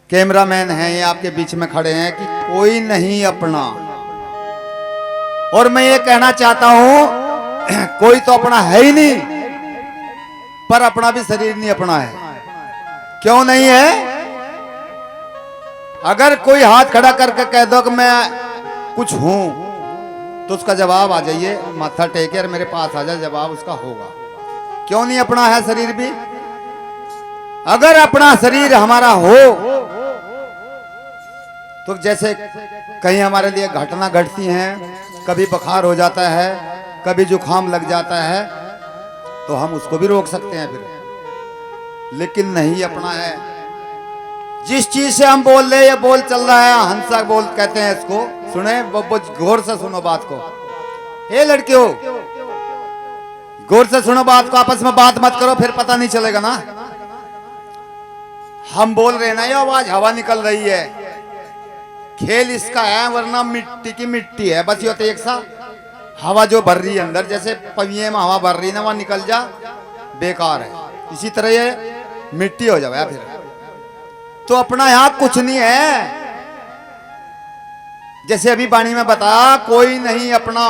Cameraman हैं ये आपके बीच में खड़े हैं कि कोई नहीं अपना। और मैं ये कहना चाहता हूं कोई तो अपना है ही नहीं, पर अपना भी शरीर नहीं अपना है। क्यों नहीं है? अगर कोई हाथ खड़ा करके कह दो कि मैं कुछ हूं तो उसका जवाब आ जाइए, माथा टेके और मेरे पास आ जाए, जवाब उसका होगा। क्यों नहीं अपना है शरीर भी? अगर अपना शरीर हमारा हो तो जैसे कहीं हमारे लिए घटना घटती हैं, कभी बुखार हो जाता है, कभी जुकाम लग जाता है, तो हम उसको भी रोक सकते हैं फिर। लेकिन नहीं अपना है। जिस चीज से हम बोल रहे, ये बोल चल रहा है, हंसा बोल कहते हैं इसको। सुने, गौर से सुनो बात को। हे लड़कियों, गौर से सुनो बात को, आपस में बात मत करो, फिर पता नहीं चलेगा ना। हम बोल रहे ना, ये आवाज हवा निकल रही है, खेल इसका है, वरना मिट्टी की मिट्टी है। बस ये तो एक सा हवा जो भर रही है अंदर, जैसे पविये में हवा भर रही है ना, वहां निकल जा, बेकार है। इसी तरह ये मिट्टी हो जाए फिर। तो अपना यहां कुछ नहीं है। जैसे अभी वाणी में बताया, कोई नहीं अपना।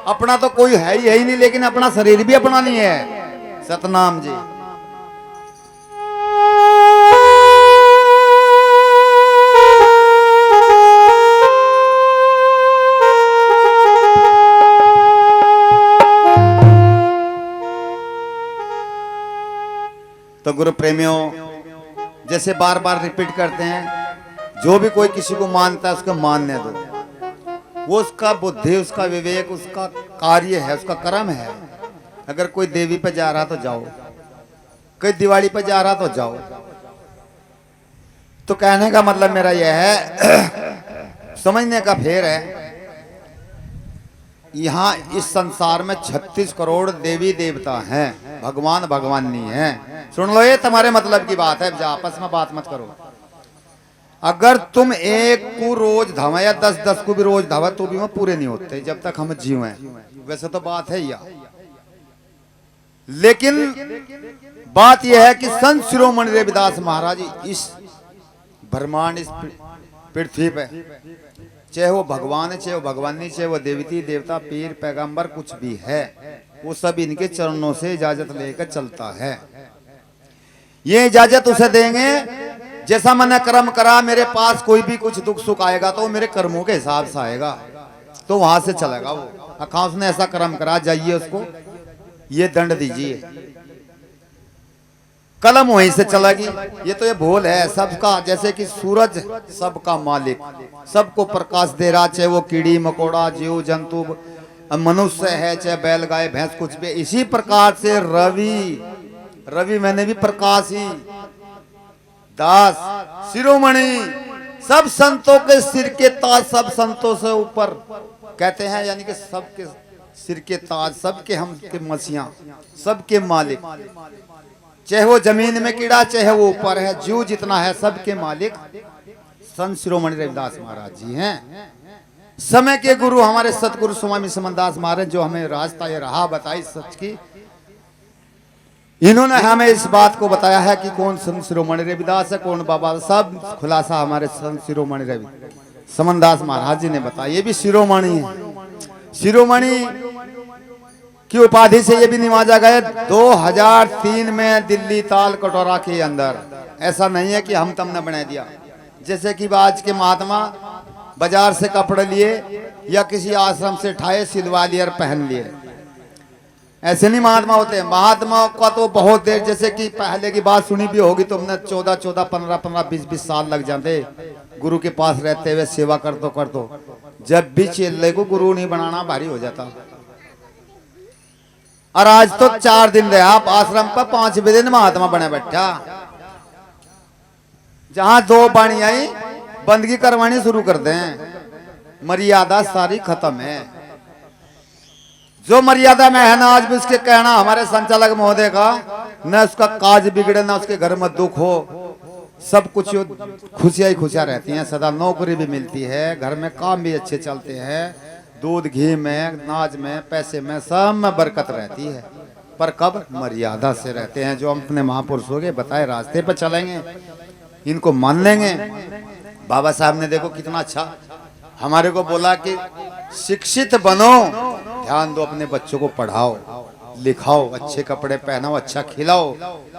अपना तो कोई है ही नहीं, लेकिन अपना शरीर भी अपना नहीं है। सतनाम जी। तो गुरु प्रेमियों, जैसे बार बार रिपीट करते हैं, जो भी कोई किसी को मानता है उसको मानने दो। वो उसका बुद्धि, उसका विवेक, उसका कार्य है, उसका कर्म है। अगर कोई देवी पे जा रहा तो जाओ, कोई दिवाली पे जा रहा तो जाओ। तो कहने का मतलब मेरा यह है समझने का फेर है, यहाँ इस संसार में 36 करोड़ देवी देवता हैं, भगवान भगवानी हैं। सुन लो, ये तुम्हारे मतलब की बात है, आपस में बात मत करो। अगर तुम एक को रोज धावा या 10-10 को भी रोज धावा तो भी वो पूरे नहीं होते जब तक हम जीव हैं। वैसे तो बात है या, लेकिन बात यह है कि संत शिरोमणि रविदास महाराज इस ब्रह्मांड, इस पृथ्वी पे, चाहे वो भगवान है, चाहे वो भगवानी, चाहे वो देवती देवता, पीर पैगंबर, कुछ भी है, वो सब इनके चरणों से इजाजत लेकर चलता है। ये इजाजत उसे देंगे जैसा मैंने कर्म करा। मेरे पास कोई भी कुछ दुख सुख आएगा तो मेरे कर्मों के हिसाब से आएगा, तो वहां से चलेगा वो। अखा उसने ऐसा कर्म करा, जाइए उसको ये दंड दीजिए, कलम वहीं से चलेगी। ये तो ये भूल है सबका। जैसे कि सूरज सबका मालिक, सबको प्रकाश दे रहा, चाहे वो कीड़ी मकोड़ा, जीव जंतु, मनुष्य है, चाहे बैल गाय भैंस, कुछ भी। इसी प्रकार से रवि मैंने भी प्रकाश ही, दास शिरोमणि, सब संतों के सिर के ताज, सब संतों से ऊपर कहते हैं, यानी कि सबके सिर के ताज, सबके हम के मसीहा, सबके मालिक। चाहे वो जमीन में कीड़ा, चाहे वो ऊपर है, जीव जितना है, सबके मालिक संत शिरोमणि रविदास महाराज जी हैं। समय के गुरु हमारे सतगुरु स्वामी समनदास महाराज, जो हमें रास्ता ये राह बताई सच की, इन्होंने हमें इस बात को बताया है कि कौन संत शिरोमणि रविदास है, कौन बाबा, सब खुलासा हमारे संत शिरोमणि रवि समनदास महाराज जी ने बताया। ये भी शिरोमणि है। शिरोमणि की उपाधि से ये भी निवाजा गए 2003 में दिल्ली ताल कटोरा के अंदर। ऐसा नहीं है कि हम तुमने बना दिया। जैसे कि आज के महात्मा बाजार से कपड़े लिए या किसी आश्रम से ठाए, सिलवा लिए और पहन लिए, ऐसे नहीं महात्मा होते। महात्मा का तो बहुत देर, जैसे कि पहले की बात सुनी भी होगी तुमने, 14-14, 15-15, 20-20 साल लग जाते गुरु के पास रहते हुए, सेवा कर दो। जब भी चेले को गुरु नहीं बनाना भारी हो जाता। और आज तो 4 दिन रहे आप आश्रम पर, 5वें दिन महात्मा बने बैठा। जहां 2 बाणी आई, बंदगी करवानी शुरू कर दें। मर्यादा सारी खत्म है। जो मर्यादा में है ना, आज भी उसके कहना हमारे संचालक महोदय का, न उसका काज बिगड़े, न उसके घर में दुख हो, सब कुछ खुशियां ही खुशियां रहती हैं सदा। नौकरी भी मिलती है, घर में काम भी अच्छे चलते हैं, दूध घी में, नाज में, पैसे में, सब में बरकत रहती है। पर कब? मर्यादा से रहते हैं। जो हम अपने महापुरुषों के बताए रास्ते पर चलेंगे इनको मान लेंगे। बाबा साहब ने देखो कितना अच्छा हमारे को बोला कि शिक्षित बनो, ध्यान दो, अपने बच्चों को पढ़ाओ लिखाओ, अच्छे कपड़े पहनाओ, अच्छा खिलाओ,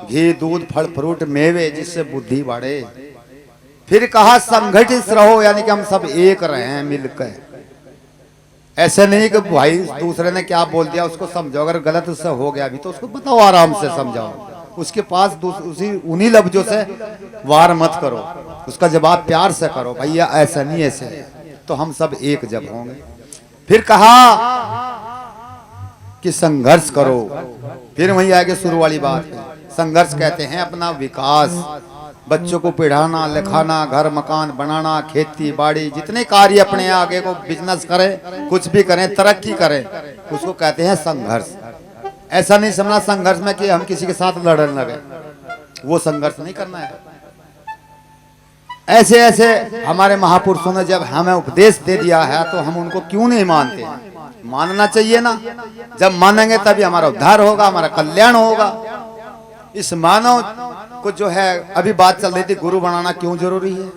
घी दूध फल फ्रूट मेवे, जिससे बुद्धि बढ़े। फिर कहा संगठित रहो, यानी कि हम सब एक रहे मिलकर। ऐसे नहीं कि भाई दूसरे ने क्या बोल दिया उसको समझो, अगर गलत उससे हो गया भी तो उसको बताओ, आराम से समझाओ, उसके पास उसी उन्हीं लफ्जों से वार मत करो, उसका जवाब प्यार से करो, भैया ऐसा नहीं ऐसे, तो हम सब एक जब होंगे। फिर कहा कि संघर्ष करो, फिर वही आगे शुरू वाली बात है। संघर्ष कहते हैं अपना विकास, बच्चों को पढ़ाना लिखाना, घर मकान बनाना, खेती बाड़ी, जितने कार्य अपने आगे को बिजनेस करें, कुछ भी करें, तरक्की करें, उसको कहते हैं संघर्ष। ऐसा नहीं समझना संघर्ष में कि हम किसी के साथ लड़ने लगे, वो संघर्ष नहीं करना है। ऐसे ऐसे हमारे महापुरुषों ने जब हमें उपदेश दे दिया है तो हम उनको क्यों नहीं मानते? मानना चाहिए ना। जब मानेंगे तभी हमारा उद्धार होगा, हमारा कल्याण होगा। इस मानव को जो है, अभी बात चल रही थी गुरु बनाना क्यों जरूरी है।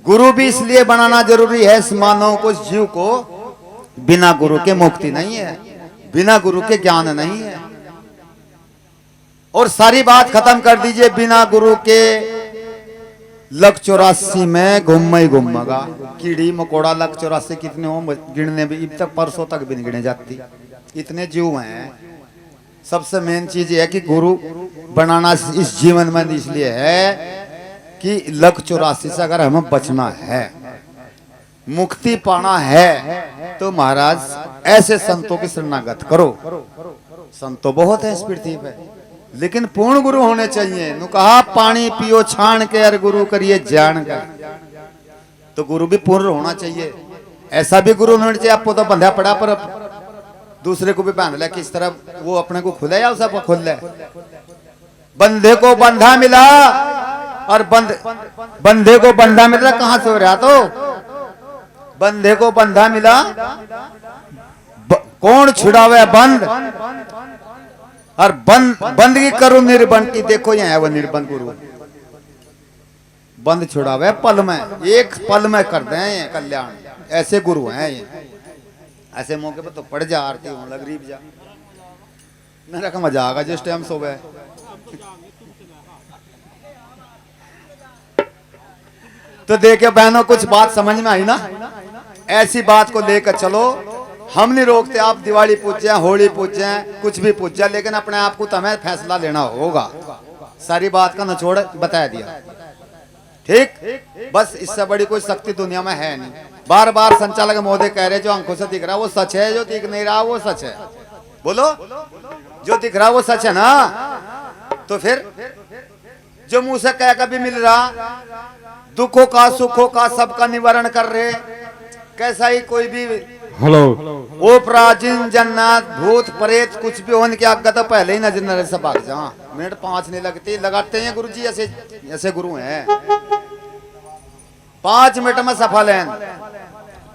गुरु भी इसलिए बनाना जरूरी है, इस मानव को, इस जीव को बिना गुरु के मुक्ति नहीं है, बिना गुरु के ज्ञान नहीं है। और सारी बात खत्म कर दीजिए, बिना गुरु के लक 84 में घुम्मा ही घुम्मगा। कीड़ी मकोड़ा लक 84 कितने हो गिनने भी अब तक परसों तक भी नहीं गिने जाती, इतने जीव हैं। सबसे मेन चीज ये है कि गुरु बनाना इस जीवन में इसलिए है कि लक 84 से अगर हमें बचना है, मुक्ति पाना है, तो महाराज ऐसे संतों की शरणागत करो। संतो बहुत है इस पृथ्वी पे, लेकिन पूर्ण गुरु होने चाहिए। नु कहा पानी पियो छान के और गुरु करिए जान कर, तो गुरु भी पूर्ण होना चाहिए। ऐसा भी गुरु होना चाहिए, आपको तो बंधा पड़ा पर दूसरे को भी बांध ले, किस तरह वो अपने को खुले या उसे खुल ले। बंधे को बंधा मिला और बंधे को बंधा मिला, कहां से हो रहा? तो बंधे को बंधा मिला, कौन छुड़ावे बंद, और बंदगी करो निर्बंध की। देखो यहाँ है वो निर्बंध गुरु, बंद छुड़ावे पल में, एक पल में कर दें कल्याण। ऐसे गुरु हैं ये। ऐसे मौके पर तो पड़ जा, आरती होने लग रीब जा, मेरा का मजा आगा जिस टाइम सो गए। तो देखे बहनों, कुछ बात समझ में आई ना? ऐसी बात को लेकर चलो। हम नहीं रोकते, आप दिवाली पूजें, होली पूजें, कुछ भी पूजें, लेकिन अपने आप को तुम्हें फैसला लेना होगा। सारी बात का निचोड़ बता दिया, ठीक? बस इससे बड़ी कोई शक्ति दुनिया में है नहीं। बार बार संचालक महोदय कह रहे जो आंखों से दिख रहा वो सच है, जो दिख नहीं रहा वो सच है। बोलो, जो दिख रहा वो सच है ना? तो फिर जो मुंह से कह कभी मिल रहा, दुखों का सुखों का सबका निवारण कर रहे, कैसा ही कोई भी हेलो वो प्राचीन जन्नत भूत प्रेत कुछ भी होने की आज्ञा तो पहले ही नजर नजर से भाग जा। मिनट 5 नहीं लगती, लगाते हैं गुरु जी। ऐसे ऐसे गुरु हैं, 5 मिनट में सफल हैं,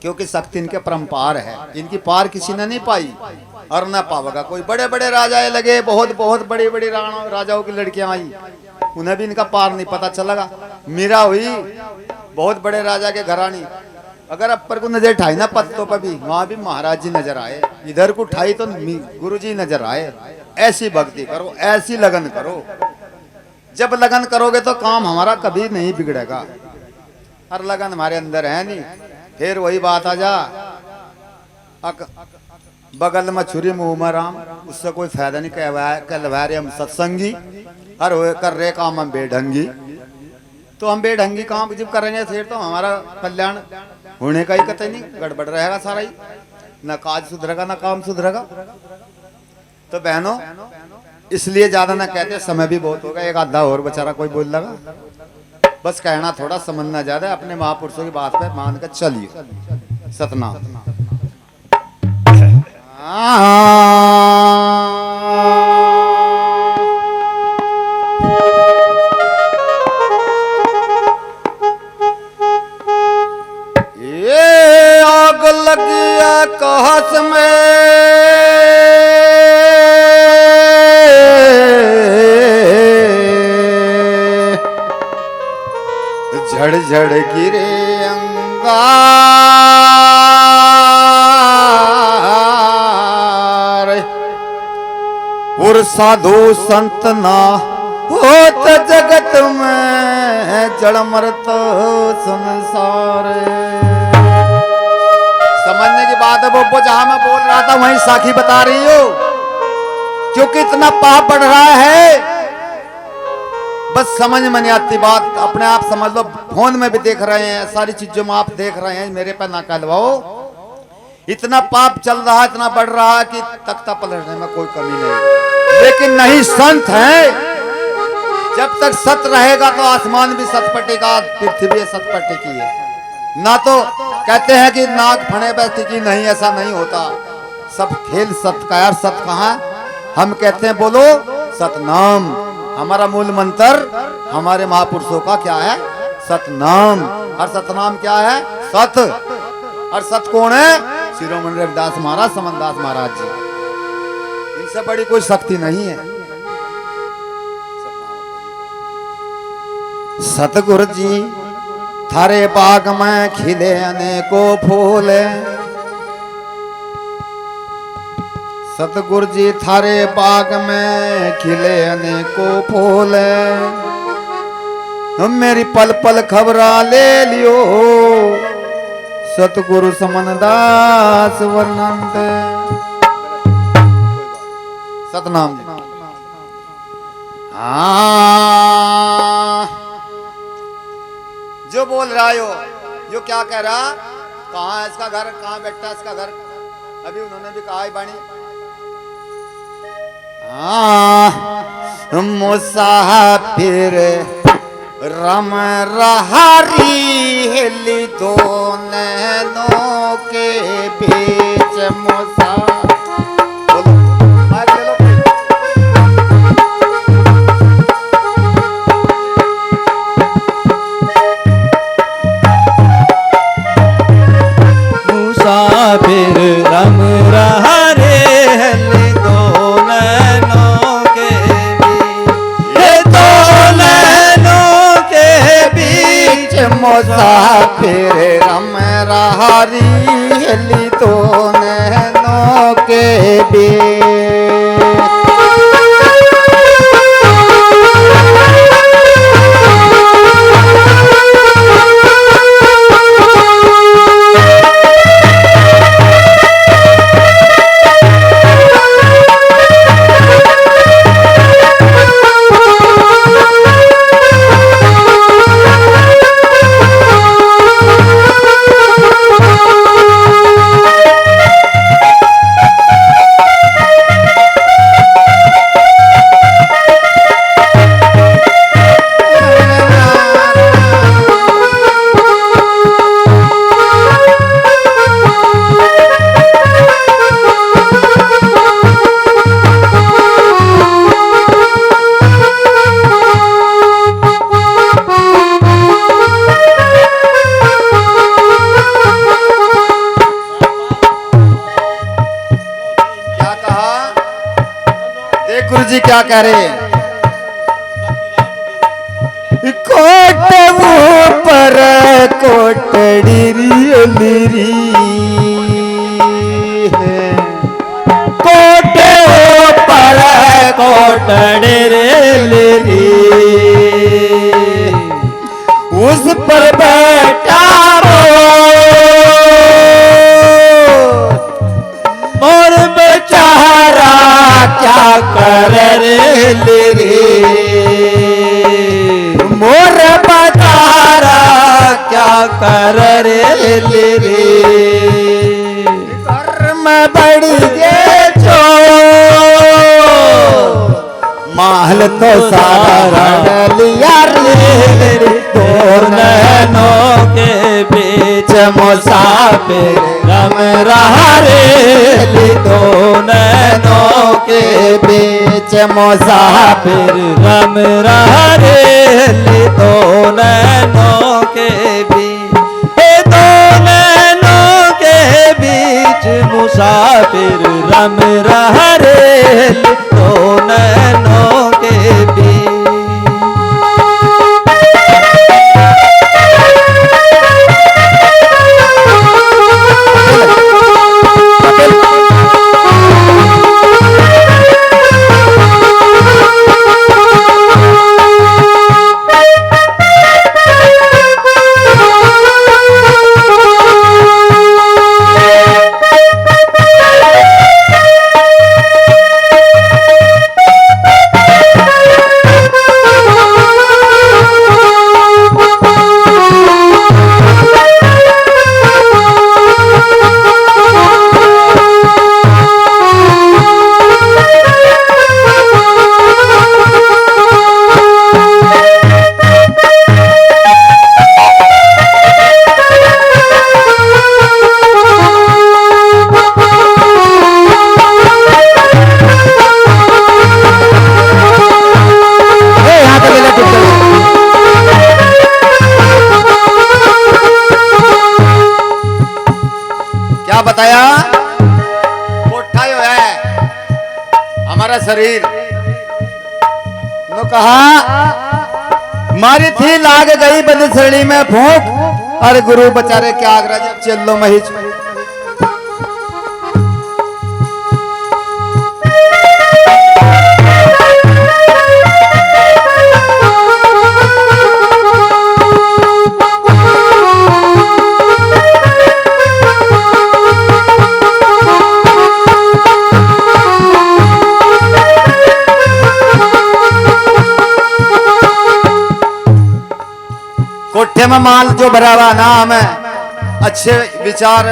क्योंकि शक्ति इनके परंपार है। इनकी पार किसी ने नहीं पाई और न पावेगा कोई। बड़े बड़े राजाएं लगे, बहुत बहुत बड़ी बड़ी राजाओं की लड़कियां आई, उन्हें भी इनका पार नहीं पता चलेगा। मीरा हुई, बहुत बड़े राजा के घरानी, अगर अपर को नजर उठाई ना पत्तों पर भी, वहां भी महाराज जी नजर आए। इधर को उठाई तो गुरु जी नजर आए। ऐसी भक्ति करो, ऐसी लगन करो। जब लगन करोगे तो काम हमारा कभी नहीं बिगड़ेगा। हर लगन हमारे अंदर है नहीं। फिर वही बात आ जा, बगल में छुरी मुंह में राम, उससे कोई फायदा नहीं। कहवा रहे हम सत्संगी और कर रहे काम हम बेढंगी। तो हम बेढंगी काम जब करेंगे फिर तो हमारा कल्याण होने का ही कतई नहीं, गड़बड़ रहेगा सारा ही। ना काज सुधरेगा ना काम सुधरेगा। तो बहनों, इसलिए ज्यादा ना कहते, समय भी बहुत होगा, एक आधा और बेचारा कोई बोल लगा। बस कहना थोड़ा, समझना ज्यादा। अपने महापुरुषों की बात पे मान कर चलिए। सतनाम। ये आग लगी है कहस में, झड़ झड़ गिरे अंगार और साधु संत ना होत जगत में जड़ मरत संसार। समझने की बात है वो जहां मैं बोल रहा था वहीं साखी बता रही हो, क्योंकि इतना पाप बढ़ रहा है बस समझ में नहीं आती बात। अपने आप समझ लो, फोन में भी देख रहे हैं, सारी चीजों में आप देख रहे हैं, मेरे पर ना कहलवाओ। इतना पाप चल रहा है, इतना बढ़ रहा है कि तख्ता पलटने में कोई कमी नहीं। लेकिन नहीं, संत है, जब तक सत्य रहेगा तो आसमान भी सतपटे का, पृथ्वी सतपटे की है। ना तो कहते हैं कि नाक फणे बैठी की, नहीं, ऐसा नहीं होता। सब खेल सत्य का। यार सत्य कहाँ? हम कहते हैं बोलो सतनाम। हमारा मूल मंत्र हमारे महापुरुषों का क्या है? सतनाम। और सतनाम क्या है? सत। और सत कौन है? शिरोमणि रविदास महाराज, समनदास महाराज जी। इनसे बड़ी कोई शक्ति नहीं है। सतगुरु जी थारे बाग में खिले अनेकों फूल, सतगुरु जी थारे बाग में खिले अनेकों फूल, मेरी पल पल खबरा ले लियो सतगुरु समनदास वर्णंत। सतनाम जी। हाँ, जो बोल रहा हो, जो क्या कह रहा, कहाँ है इसका घर, कहाँ बैठा है इसका घर, अभी उन्होंने भी कहा है बाणी। मुसाफिर रम रहारी हिली दो नैनों के बीच मुसाफिर रम रहा रे हिली दो नैनों के बीच, मुसाफिर रम रहारी हिली दो नैनों के बीच। जी क्या कह रहे हैं? कोट ऊपर कोटड़ी री है, कोट ऊपर कोटड़ी री, उस पर बैठा मोर बेचारा क्या कर रे मोर बेचारा क्या कर रे कर्म बढ़ी गे जो महल तो सारा लिया रे, दो नैनों के बीच मुसाफिर रम रहा रे, दो नैनों के बीच मुसाफिर रम रहा रे, दो नैनों के बीच, दो नैनों के बीच मुसाफिर रम रहा रे, दो नैनों के बीच। तो कहा मारी थी लाग गई बंदसड़ी में भूख, अरे गुरु बेचारे क्या आगरा जब चलो महिच। कोठे में माल जो भरा हुआ ना, हमें अच्छे विचार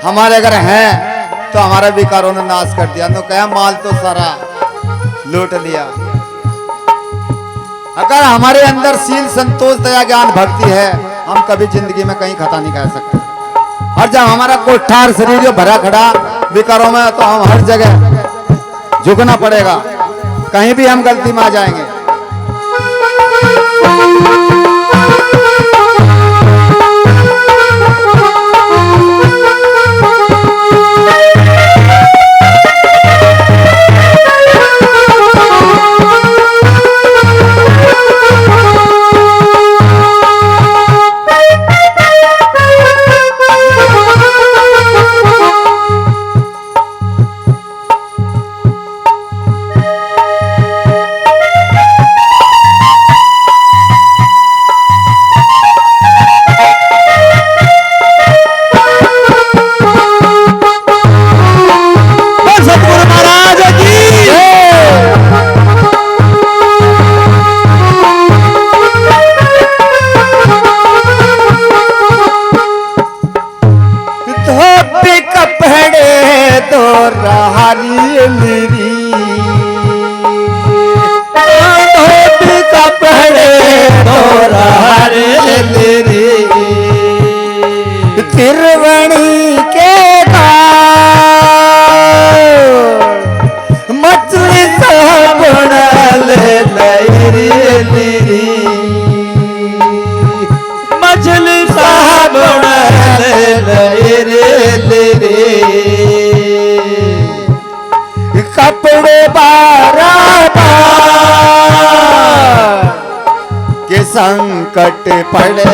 हमारे अगर हैं तो हमारा विकारों ने नाश कर दिया। तो क्या माल तो सारा लूट लिया। अगर हमारे अंदर सील संतोष दया ज्ञान भक्ति है, हम कभी जिंदगी में कहीं खता नहीं कर सकते। और जब हमारा कोठा और शरीर जो भरा खड़ा विकारों में, तो हम हर जगह झुकना पड़ेगा, कहीं भी हम गलती में आ जाएंगे। तिरवणी के मछली साबुन ले मछली साबुन ले कपड़े बारा के संकट पड़े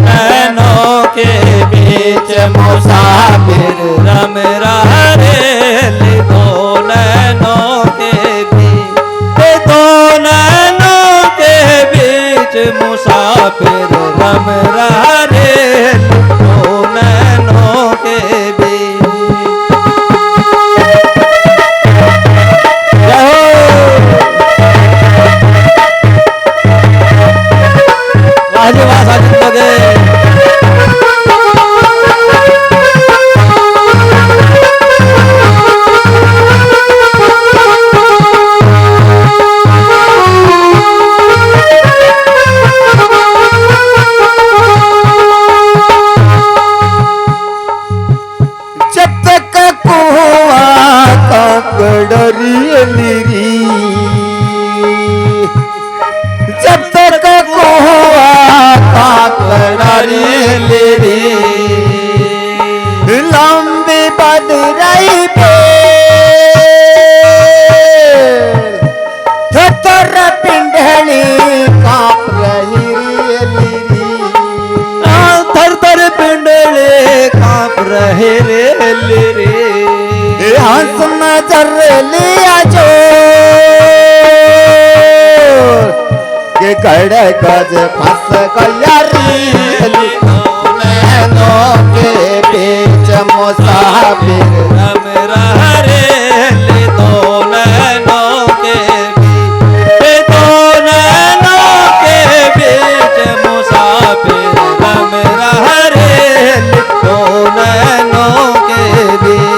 नैनों के बीच मुसाफिर रम रहा रे दो नैनों के बीच, दो नैनों के बीच मुसाफिर रम रहा रे दो नैनों के बीच। वाह जिंदगी जब तक लंबी बद रही पे थर पिंडली कांप रही थर थर पिंडले कांप रहे रे हंस नजर लिया जो के गड़ गज फंस गया नैनों के बीच मुसाफिर रम रहा रे दो नैनों के बीच, दो नैनों के बीच मुसाफिर रम रहा रे दो नैनों के बीच।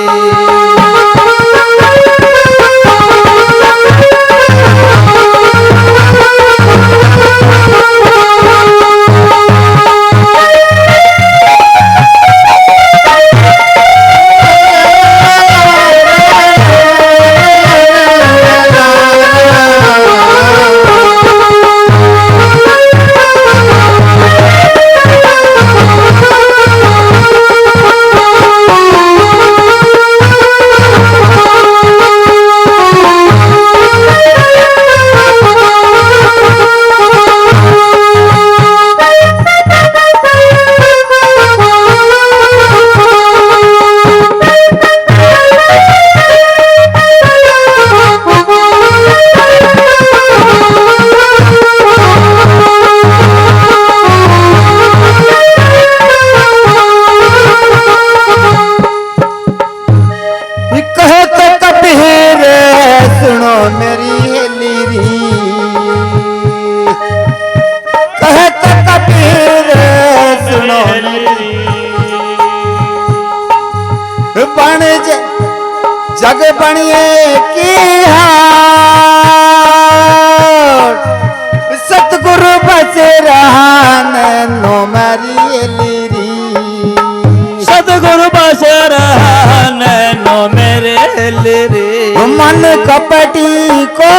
बनिए की हार सतगुरु बस रहा नैनो मेरी लीरी सतगुरु बस रहा नैनो मेरे लिरी मन कपटी को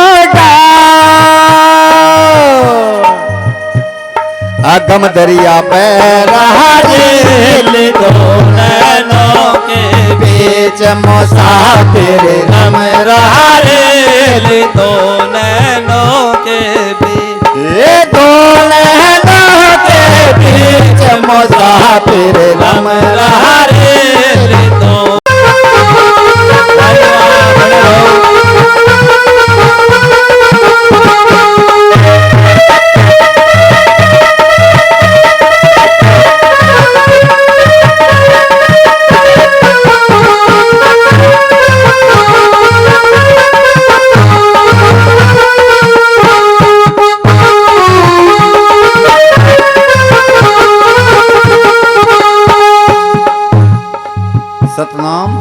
अगम दरिया पे रहा रेल दो नैनों के बीच मुसाफिर रम रहा रेल दो नैनों के बीच ये दो नैनों के बीच मुसाफिर रम रहा रेल दो सतनाम